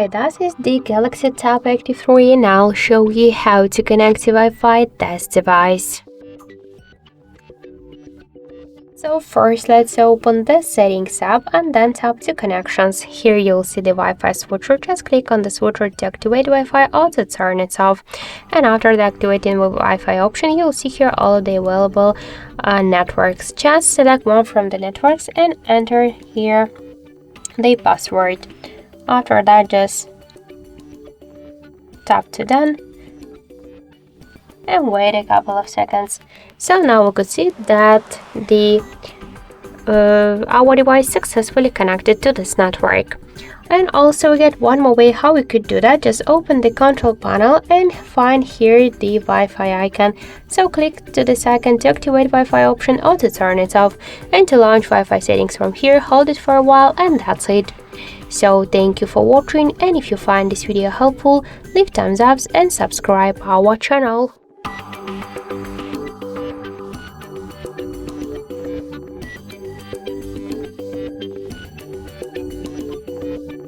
Hi, this is the Galaxy Tab Active3 and I'll show you how to connect to Wi-Fi this device. So first let's open the Settings app and then tap to Connections. Here you'll see the Wi-Fi switcher. Just click on the switcher to activate Wi-Fi or to turn it off. And after the activating the Wi-Fi option, you'll see here all of the available networks. Just select one from the networks and enter here the password. After that, just tap to done and wait a couple of seconds. So now we could see that our device successfully connected to this network. And also we get one more way how we could do that. Just open the control panel and find here the Wi-Fi icon. So click to this icon to activate Wi-Fi option or to turn it off. And to launch Wi-Fi settings from here, hold it for a while and that's it. So thank you for watching, and if you find this video helpful, leave thumbs up and subscribe our channel.